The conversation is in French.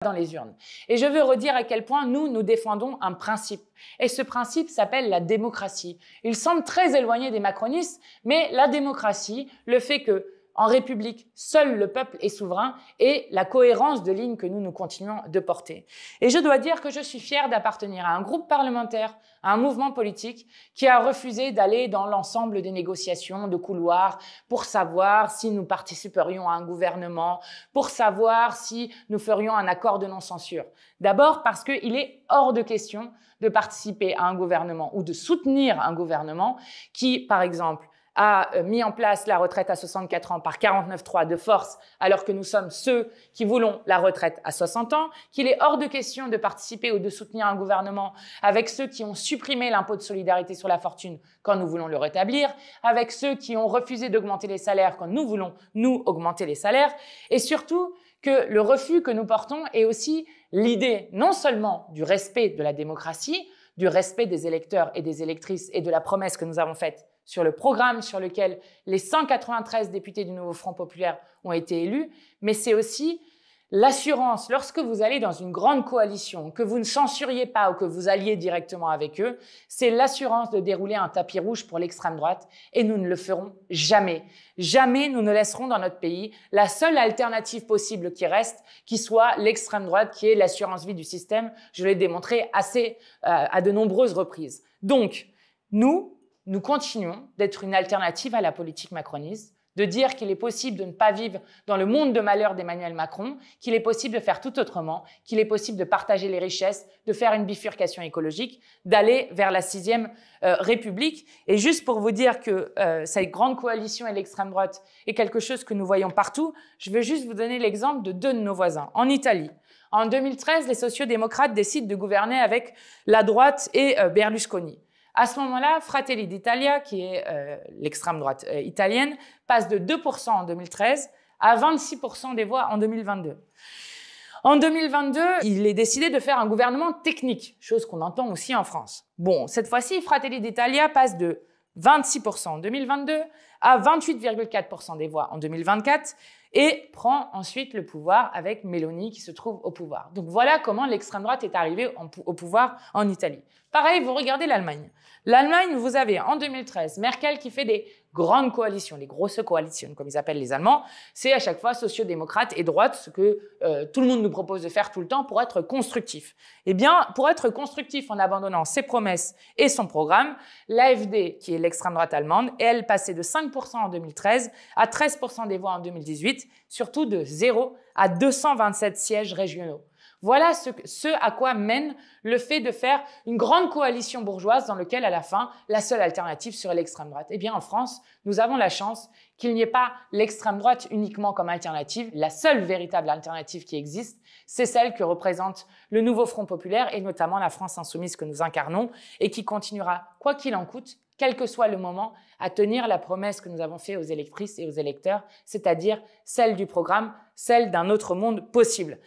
dans les urnes. Et je veux redire à quel point nous défendons un principe. Et ce principe s'appelle la démocratie. Il semble très éloigné des macronistes, mais la démocratie, le fait que en République, seul le peuple est souverain et la cohérence de ligne que nous continuons de porter. Et je dois dire que je suis fière d'appartenir à un groupe parlementaire, à un mouvement politique qui a refusé d'aller dans l'ensemble des négociations de couloir pour savoir si nous participerions à un gouvernement, pour savoir si nous ferions un accord de non-censure. D'abord parce qu'il est hors de question de participer à un gouvernement ou de soutenir un gouvernement qui, par exemple, a mis en place la retraite à 64 ans par 49.3 de force, alors que nous sommes ceux qui voulons la retraite à 60 ans, qu'il est hors de question de participer ou de soutenir un gouvernement avec ceux qui ont supprimé l'impôt de solidarité sur la fortune quand nous voulons le rétablir, avec ceux qui ont refusé d'augmenter les salaires quand nous voulons, nous, augmenter les salaires, et surtout que le refus que nous portons est aussi l'idée non seulement du respect de la démocratie, du respect des électeurs et des électrices et de la promesse que nous avons faite sur le programme sur lequel les 193 députés du Nouveau Front Populaire ont été élus, mais c'est aussi l'assurance, lorsque vous allez dans une grande coalition, que vous ne censuriez pas ou que vous alliez directement avec eux, c'est l'assurance de dérouler un tapis rouge pour l'extrême droite et nous ne le ferons jamais. Jamais nous ne laisserons dans notre pays la seule alternative possible qui reste, qui soit l'extrême droite, qui est l'assurance vie du système. Je l'ai démontré à de nombreuses reprises. Donc, nous continuons d'être une alternative à la politique macroniste, de dire qu'il est possible de ne pas vivre dans le monde de malheur d'Emmanuel Macron, qu'il est possible de faire tout autrement, qu'il est possible de partager les richesses, de faire une bifurcation écologique, d'aller vers la 6e République. Et juste pour vous dire que cette grande coalition et l'extrême droite est quelque chose que nous voyons partout, je veux juste vous donner l'exemple de deux de nos voisins. En Italie, en 2013, les sociodémocrates décident de gouverner avec la droite et Berlusconi. À ce moment-là, Fratelli d'Italia, qui est l'extrême droite italienne, passe de 2% en 2013 à 26% des voix en 2022. En 2022, il est décidé de faire un gouvernement technique, chose qu'on entend aussi en France. Bon, cette fois-ci, Fratelli d'Italia passe de 26% en 2022 à 28,4% des voix en 2024 et prend ensuite le pouvoir avec Meloni qui se trouve au pouvoir. Donc voilà comment l'extrême droite est arrivée au pouvoir en Italie. Pareil, vous regardez l'Allemagne. L'Allemagne, vous avez en 2013 Merkel qui fait des grandes coalitions, les grosses coalitions, comme ils appellent les Allemands. C'est à chaque fois sociodémocrate et droite, ce que tout le monde nous propose de faire tout le temps pour être constructif. Eh bien, pour être constructif en abandonnant ses promesses et son programme, l'AfD, qui est l'extrême droite allemande, elle passée de 5% en 2013 à 13% des voix en 2018, surtout de 0 à 227 sièges régionaux. Voilà ce à quoi mène le fait de faire une grande coalition bourgeoise dans laquelle, à la fin, la seule alternative serait l'extrême droite. Eh bien, en France, nous avons la chance qu'il n'y ait pas l'extrême droite uniquement comme alternative. La seule véritable alternative qui existe, c'est celle que représente le Nouveau Front Populaire et notamment la France insoumise que nous incarnons et qui continuera, quoi qu'il en coûte, quel que soit le moment, à tenir la promesse que nous avons faite aux électrices et aux électeurs, c'est-à-dire celle du programme, celle d'un autre monde possible.